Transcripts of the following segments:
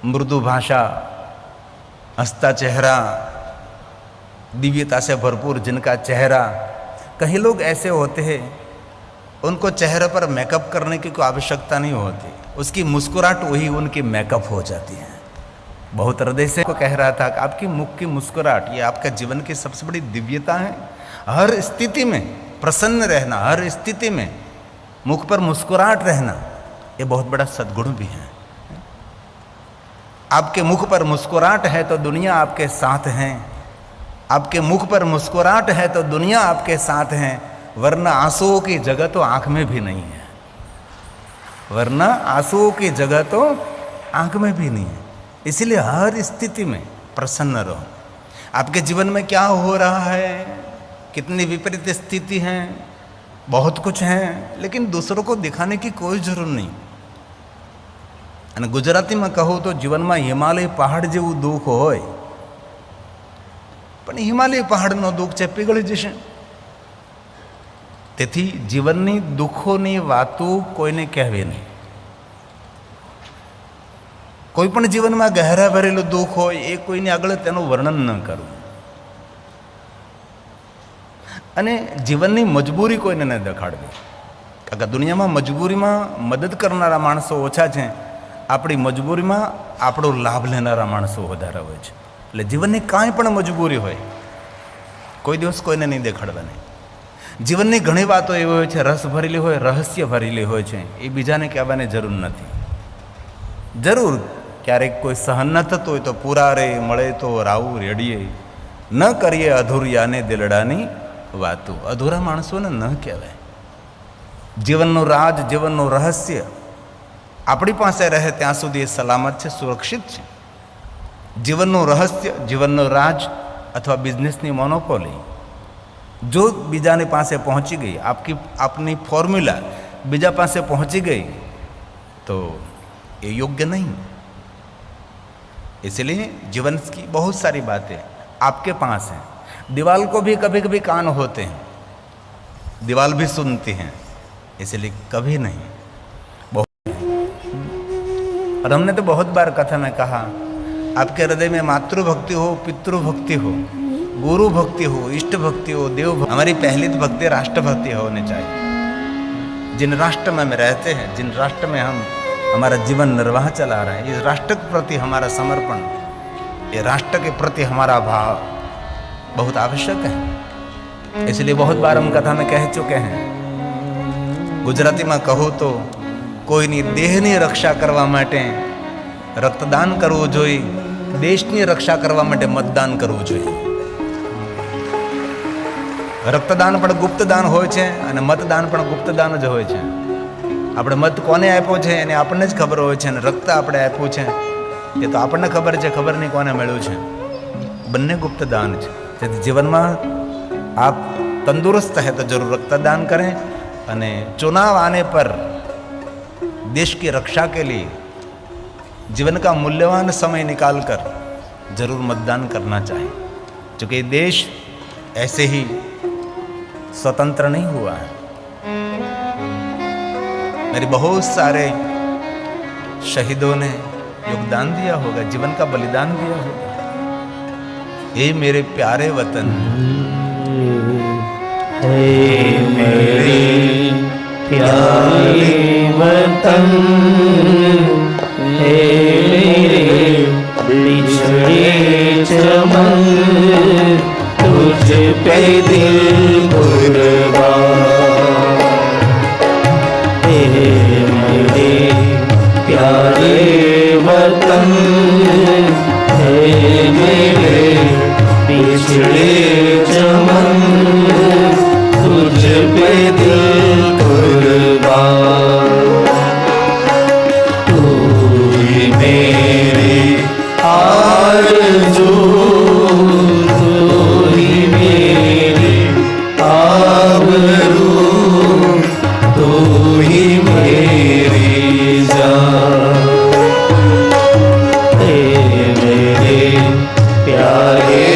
मृदु भाषा, हंसता चेहरा, दिव्यता से भरपूर जिनका चेहरा। कई लोग ऐसे होते हैं उनको चेहरे पर मेकअप करने की कोई आवश्यकता नहीं होती, उसकी मुस्कुराहट वही उनकी मेकअप हो जाती है। बहुत हृदय से को कह रहा था कि आपकी मुख की मुस्कुराहट ये आपका जीवन की सबसे बड़ी दिव्यता है। हर स्थिति में प्रसन्न रहना, हर स्थिति में मुख पर मुस्कुराहट रहना, ये बहुत बड़ा सद्गुण भी है। आपके मुख पर मुस्कुराहट है तो दुनिया आपके साथ है। आपके मुख पर मुस्कुराहट है तो दुनिया आपके साथ है, वरना आंसुओं की जगह तो आंख में भी नहीं है। वरना आंसुओं की जगह तो आंख में भी नहीं है। इसलिए हर स्थिति में प्रसन्न रहो। आपके जीवन में क्या हो रहा है, कितनी विपरीत स्थिति है, बहुत कुछ है, लेकिन दूसरों को दिखाने की कोई जरूरत नहीं। અને ગુજરાતીમાં કહું તો જીવનમાં હિમાલય પહાડ જેવું દુઃખ હોય, પણ હિમાલય પહાડનો દુઃખ છે પીગળી જશે। તેથી જીવનની દુઃખોની વાતો કોઈને કહેવી નહીં। કોઈ પણ જીવનમાં ગહેરા ભરેલું દુઃખ હોય એ કોઈને આગળ તેનું વર્ણન ન કરવું, અને જીવનની મજબૂરી કોઈને ન દેખાડવી। કારણ કે દુનિયામાં મજબૂરીમાં મદદ કરનારા માણસો ઓછા છે, આપણી મજબૂરીમાં આપણો લાભ લેનારા માણસો વધારે હોય છે। એટલે જીવનની કાંઈ પણ મજબૂરી હોય કોઈ દિવસ કોઈને નહીં દેખાડવાની। જીવનની ઘણી વાતો એવી હોય છે રસ ભરેલી હોય, રહસ્ય ભરેલી હોય છે, એ બીજાને કહેવાની જરૂર નથી। જરૂર ક્યારેક કોઈ સહન ન થતું હોય તો પૂરા રે મળે તો રાવું રેડીએ, ન કરીએ અધૂરિયાને દિલડાની વાતો। અધૂરા માણસોને ન કહેવાય। જીવનનું રાજ, જીવનનું રહસ્ય આપણી પાસે રહે ત્યાં સુધી એ સલામત છે, સુરક્ષિત છે। જીવનનું રહસ્ય, જીવનનો રાજ અથવા બિઝનેસની મોનોપોલી જો બીજાની પાસે પહોંચી ગઈ, આપની ફોર્મ્યુલા બીજા પાસે પહોંચી गई तो ये योग्य नहीं। इसलिए जीवन की बहुत सारी बातें आपके पास हैं। दीवाल को भी कभी कभी कान होते हैं, दीवाल भी सुनती हैं, इसलिए कभी नहीं। और हमने तो बहुत बार कथा में कहा, आपके हृदय में मातृभक्ति हो, पितृभक्ति हो, गुरु भक्ति हो, इष्ट भक्ति हो, देव भक्ति। हमारी पहली भक्ति राष्ट्र भक्ति होनी चाहिए। जिन राष्ट्र में हम रहते हैं, जिन राष्ट्र में हम हमारा जीवन निर्वाह चला रहे हैं, इस राष्ट्र के प्रति हमारा समर्पण, ये राष्ट्र के प्रति हमारा भाव बहुत आवश्यक है। इसलिए बहुत बार हम कथा में कह चुके हैं। गुजराती में कहूँ तो કોઈની દેહની રક્ષા કરવા માટે રક્તદાન કરવું જોઈએ, દેશની રક્ષા કરવા માટે મતદાન કરવું જોઈએ। રક્તદાન પણ ગુપ્તદાન હોય છે અને મતદાન પણ ગુપ્તદાન જ હોય છે। આપણે મત કોને આપ્યો છે એને આપણને જ ખબર હોય છે, અને રક્ત આપણે આપ્યું છે એ તો આપણને ખબર છે, ખબર નહીં કોને મળ્યું છે। બંને ગુપ્તદાન છે। તેથી જીવનમાં આપ તંદુરસ્ત है तो जरूर रक्तदान करें, અને चुनाव आने पर देश की रक्षा के लिए जीवन का मूल्यवान समय निकालकर जरूर मतदान करना चाहिए, क्योंकि देश ऐसे ही स्वतंत्र नहीं हुआ है। मेरे बहुत सारे शहीदों ने योगदान दिया होगा, जीवन का बलिदान दिया होगा। ये मेरे प्यारे वतन, मेरे प्यारे वतन, हे मेरे बिछड़े चमन, तुझ पे दिल कुर्बान। हे मेरे प्यारे वतन, हे मेरे बिछड़े चमन, तुझ पे दिल कुर्बान। तू ही मेरी आरज़ू, तू ही मेरी आबरू, तू ही मेरी जान। हे मेरे प्यारे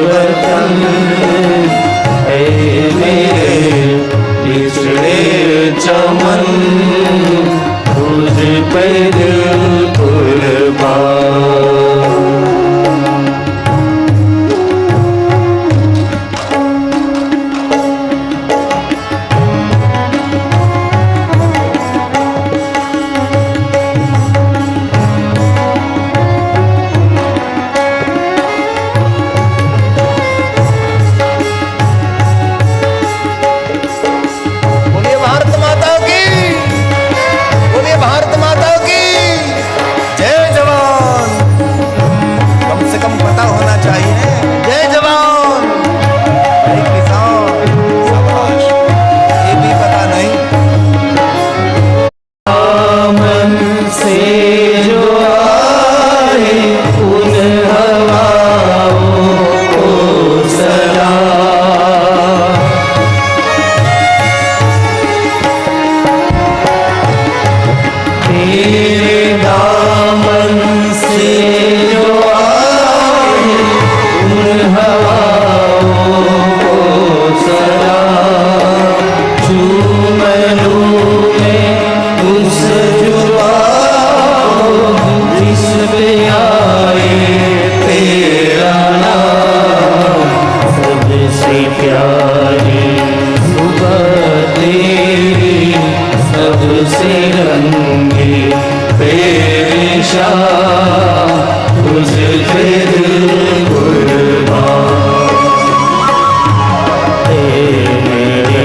वतन, श्याम तुझ पे दिल कुर्बान। हे मेरे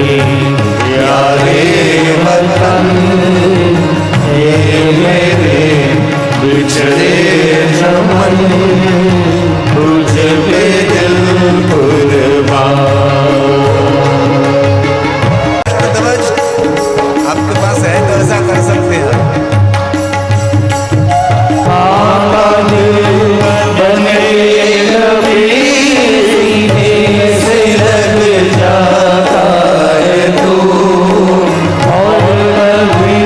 प्यारे वतन, हे मेरे बिछड़े चमन, तुझ पे दिल कुर्बान। ध्वज आपके पास है तो ऐसा कर सकते हैं। बने रवि सीने से लग जाता है तू, और कभी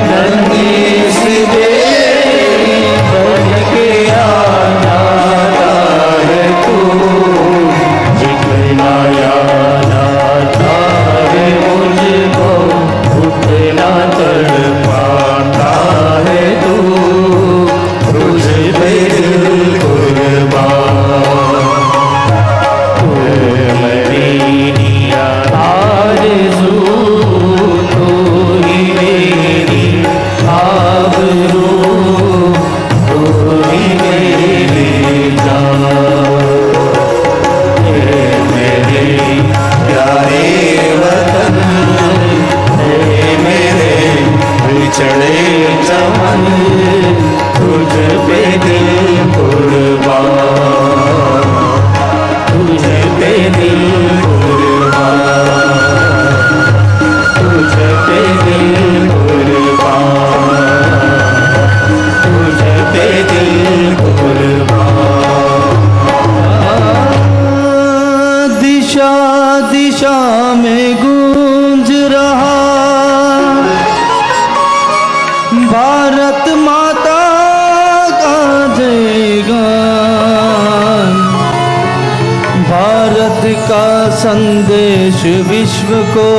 नन्ही सी बेटी बन के आ जाता है तू। जितना याद आता है मुझको उतना तड़पाता है तू, तुझ पे दिल कुर्बान। तू मेरी आरज़ू, तू ही मेरी आबरू, तू ही मेरी जान। हे मेरे प्यारे वतन, हे मेरे बिछड़े चमन, तुझ पे दिल कुर्बान, तुझ पे दिल कुर्बान, तुझ पे दिल कुर्बान, तुझ पे दिल कुर्बान। दिशा दिशा में गूंज रहा भारत माता का जयगान। भारत का संदेश विश्व को,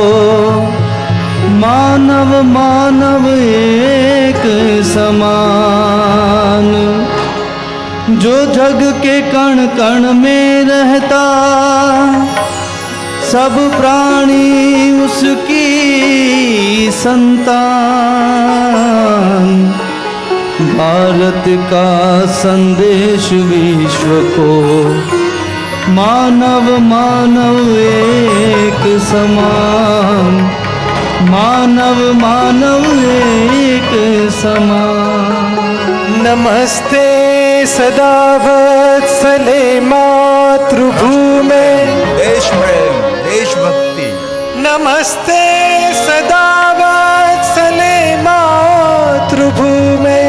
मानव मानव एक समान। जो जग के कण कण में रहता, सब प्राणी उसकी संतान। भारत का संदेश विश्व को, मानव मानव एक समान, मानव मानव एक समान। नमस्ते सदा वत्सले मातृभूमे, देश प्रेम, देशभक्ति। नमस्ते सदा वत्सले मातृभूमे,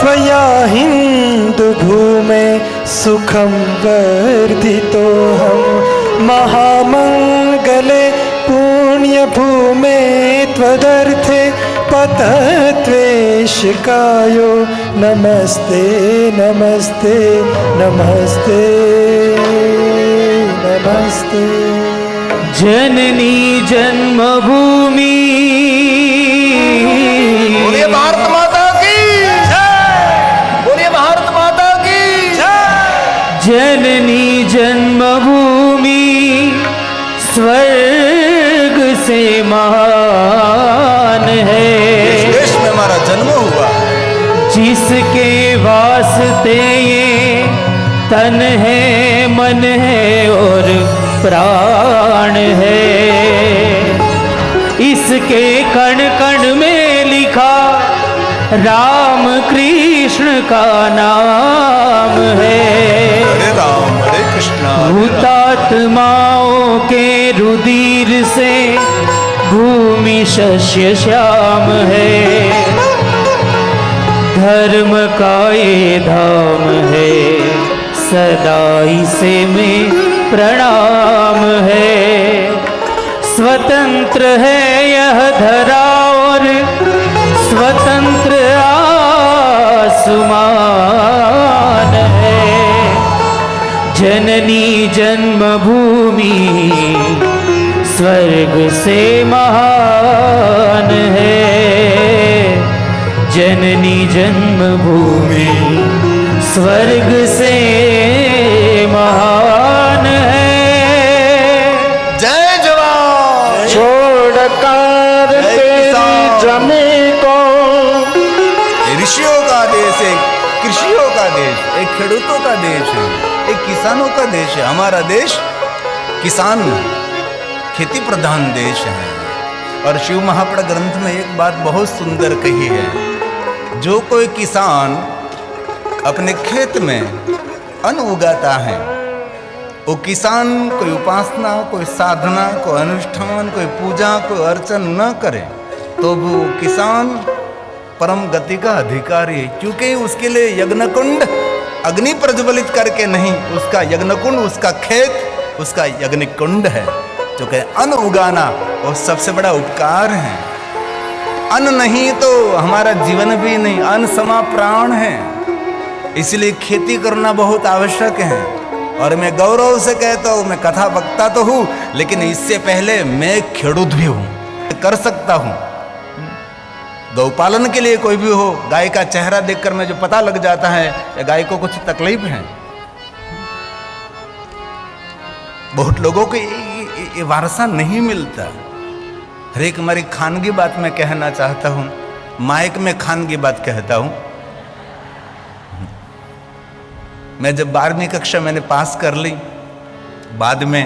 त्वया हिन्दुभूमे सुखं वर्धितोऽहं। महामङ्गले पुण्यभूमे त्वदर्थे पतत्वेशिकायो। नमस्ते नमस्ते नमस्ते नमस्ते। जननी जन्मभूमि, बोलिए भारत माता की जय, बोलिए भारत माता की जय। जननी जन्मभूमि स्वर्ग से महान है। देश में हमारा जन्म हुआ, जिसके वास्ते ये तन है, मन है और प्राण है। इसके कण कण में लिखा राम कृष्ण का नाम है। हरे राम हरे कृष्ण। हुतात्माओं के रुधिर से भूमि शस्य श्याम है। धर्म का ये धाम है, सदा इसे में प्रणाम है। स्वतंत्र है यह धरा और स्वतंत्र आसमान है। जननी जन्मभूमि स्वर्ग से महान है। जननी जन्मभूमि स्वर्ग से महान है। जय जवान। छोड़कर तेरी जमी को ऋषियों का का देश है, कृषियों का देश, एक खेडूतों का देश है, एक किसानों का देश है। हमारा देश किसान खेती प्रधान देश है। और शिव महापुराण ग्रंथ में एक बात बहुत सुंदर कही है, जो कोई किसान अपने खेत में अन्न उगाता है, वो किसान कोई उपासना, कोई साधना, कोई अनुष्ठान, कोई पूजा, कोई अर्चन न करे तो वो किसान परम गति का अधिकारी है, क्योंकि उसके लिए यज्ञकुंड अग्नि प्रज्वलित करके नहीं, उसका यज्ञकुंड, उसका खेत, उसका यज्ञकुंड है। जो कि अन्न उगाना वो सबसे बड़ा उपकार है। अन्न नहीं तो हमारा जीवन भी नहीं, अन्न समा प्राण है। इसलिए खेती करना बहुत आवश्यक है। और मैं गौरव से कहता हूँ, मैं कथा वक्ता तो हूँ, लेकिन इससे पहले मैं खेडूत भी हूँ, कर सकता हूँ। गौपालन के लिए कोई भी हो, गाय का चेहरा देखकर मैं जो पता लग जाता है या गाय को कुछ तकलीफ है। बहुत लोगों को ये वारसा नहीं मिलता। हर एक हमारी खानगी बात मैं कहना चाहता हूँ, माइक में खानगी बात कहता हूँ। मैं जब 12वीं कक्षा मैंने पास कर ली, बाद में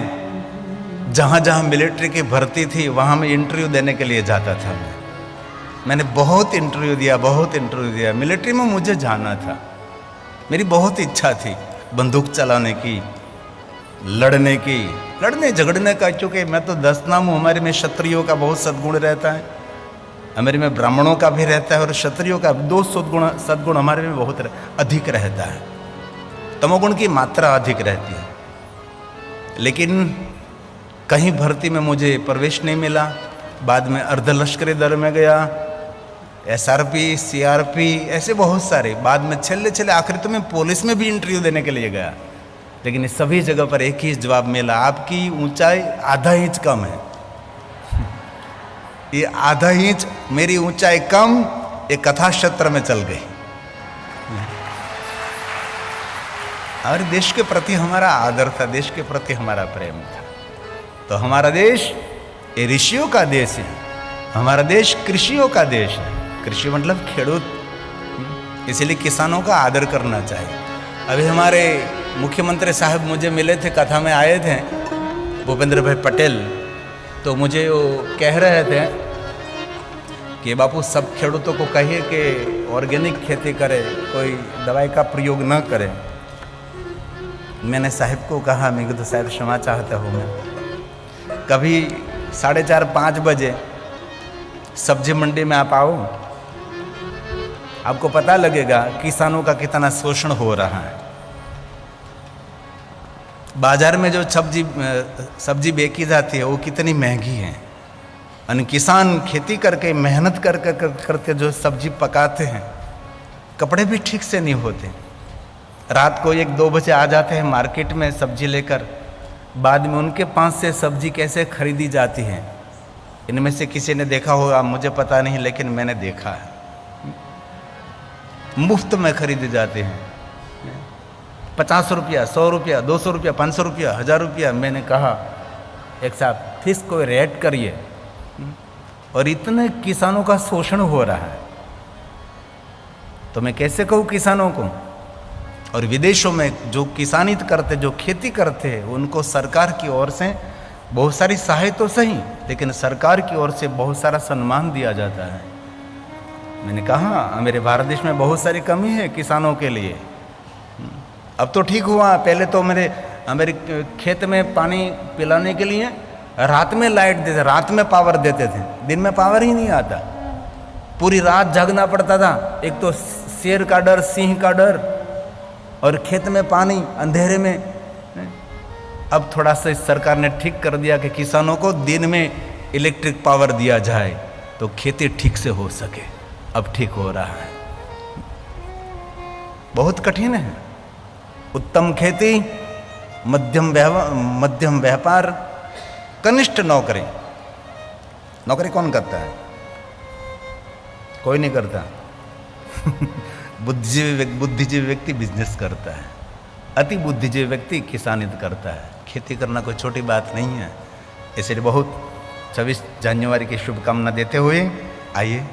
जहाँ जहाँ मिलिट्री की भर्ती थी वहाँ मैं इंटरव्यू देने के लिए जाता था। मैंने बहुत इंटरव्यू दिया। मिलिट्री में मुझे जाना था, मेरी बहुत इच्छा थी बंदूक चलाने की, लड़ने झगड़ने का, क्योंकि मैं तो 10 नाम हूँ। हमारे में क्षत्रियों का बहुत सद्गुण रहता है, हमारे में ब्राह्मणों का भी रहता है, और क्षत्रियों का 2 सद्गुण हमारे में बहुत अधिक रहता है। तमोगुण की मात्रा अधिक रहती है। लेकिन कहीं भर्ती में मुझे प्रवेश नहीं मिला। बाद में अर्धलश्करी दल में गया, SRP, CRP, ऐसे बहुत सारे। बाद में छेले आखिर तो मैं पुलिस में भी इंटरव्यू देने के लिए गया, लेकिन इस सभी जगह पर एक ही जवाब मिला, आपकी ऊंचाई आधा इंच कम है। ये आधा इंच मेरी ऊंचाई कम, ये कथा क्षेत्र में चल गई। और देश के प्रति हमारा आदर था, देश के प्रति हमारा प्रेम था। तो हमारा देश ये ऋषियों का देश है, हमारा देश कृषियों का देश है। कृषि मतलब खेडूत, इसलिए किसानों का आदर करना चाहिए। अभी हमारे मुख्यमंत्री साहब मुझे मिले थे, कथा में आए थे, भूपेंद्र भाई पटेल। तो मुझे वो कह रहे थे कि बापू सब खेडूतों को कहिए कि ऑर्गेनिक खेती करे, कोई दवाई का प्रयोग न करे। मैंने साहब को कहा, मैं तो साहब क्षमा चाहता हूँ, मैं कभी 4:30-5 बजे सब्जी मंडी में आप आओ, आपको पता लगेगा किसानों का कितना शोषण हो रहा है। बाजार में जो सब्जी बेची जाती है वो कितनी महंगी है। और किसान खेती करके मेहनत करके जो सब्जी पकाते हैं, कपड़े भी ठीक से नहीं होते। रात को 1-2 बजे आ जाते हैं मार्केट में सब्जी लेकर, बाद में उनके पास से सब्जी कैसे खरीदी जाती है, इनमें से किसी ने देखा होगा, मुझे पता नहीं, लेकिन मैंने देखा है। मुफ्त में खरीदे जाते हैं, 50 रुपया, 100 रुपया, 200 रुपया, 500 रुपया, 1000 रुपया। मैंने कहा एक साहब फिश को रेट करिए। और इतने किसानों का शोषण हो रहा है, तो मैं कैसे कहूँ किसानों को। और विदेशों में जो किसानित करते, जो खेती करते हैं, उनको सरकार की ओर से बहुत सारी सहायता तो सही, लेकिन सरकार की ओर से बहुत सारा सम्मान दिया जाता है। मैंने कहा मेरे भारत देश में बहुत सारी कमी है किसानों के लिए। अब तो ठीक हुआ, पहले तो मेरे खेत में पानी पिलाने के लिए रात में लाइट देते, रात में पावर देते थे, दिन में पावर ही नहीं आता। पूरी रात जागना पड़ता था, एक तो शेर का डर, सिंह का डर, और खेत में पानी अंधेरे में। अब थोड़ा सा सरकार ने ठीक कर दिया कि किसानों को दिन में इलेक्ट्रिक पावर दिया जाए तो खेती ठीक से हो सके। अब ठीक हो रहा है। बहुत कठिन है। उत्तम खेती, मध्यम व्यापार, कनिष्ठ नौकरी। नौकरी कौन करता है? कोई नहीं करता। बुद्धिजीवी व्यक्ति बिजनेस करता है, अति बुद्धिजीवी व्यक्ति किसानित करता है। खेती करना कोई छोटी बात नहीं है। इसलिए बहुत 26 जनवरी की शुभकामना देते हुए आइए